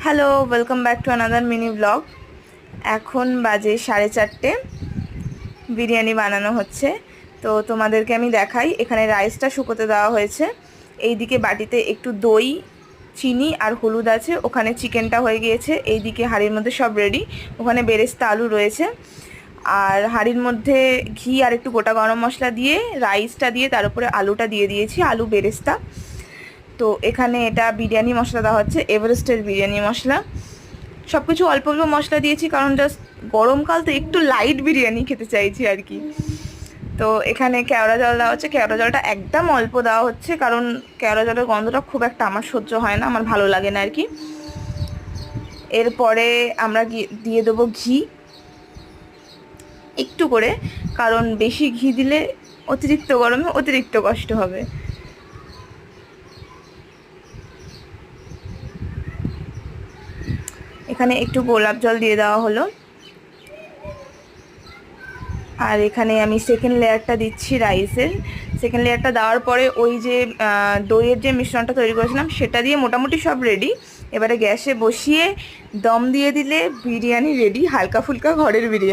Hello, welcome back to another mini blog. এখন বাজে 4:30। বিরিয়ানি বানানো হচ্ছে। তো তোমাদেরকে আমি দেখাই, এখানে রাইসটা শুকোতে দেওয়া হয়েছে। এইদিকে বাটিতে একটু দই, চিনি আর হলুদ আছে। ওখানে চিকেনটা হয়ে গিয়েছে। এইদিকে হাঁড়ির মধ্যে সব রেডি। ওখানে বেরেস্তা আলু রয়েছে। আর হাঁড়ির মধ্যে ঘি আর একটু গোটা গরম মশলা দিয়ে রাইসটা দিয়ে তার উপরে আলুটা দিয়ে দিয়েছি, আলু বেরেস্তা। তো এখানে এটা বিরিয়ানি মশলা দেওয়া হচ্ছে, এভারেস্টের বিরিয়ানি মশলা। সব কিছু অল্প অল্প মশলা দিয়েছি, কারণ জাস্ট গরমকাল তো একটু লাইট বিরিয়ানি খেতে চাইছি আর কি। তো এখানে কেওড়া জল দেওয়া হচ্ছে। কেওড়া জলটা একদম অল্প দেওয়া হচ্ছে, কারণ কেওড়া জলের গন্ধটা খুব একটা আমার সহ্য হয় না, আমার ভালো লাগে না আর কি। এরপরে আমরা দিয়ে দেবো ঘি একটু করে, কারণ বেশি ঘি দিলে অতিরিক্ত গরমে অতিরিক্ত কষ্ট হবে। এখানে একটু গোলাপ জল দিয়ে দেওয়া হলো। আর এখানে আমি সেকেন্ড লেয়ারটা দিচ্ছি রাইসের। সেকেন্ড লেয়ারটা দেওয়ার পরে ওই যে দইয়ের যে মিশ্রণটা তৈরি করেছিলাম সেটা দিয়ে মোটামুটি সব রেডি। এবারে গ্যাসে বসিয়ে দম দিয়ে দিলে বিরিয়ানি রেডি, হালকা ফুলকা ঘরের বিরিয়ানি।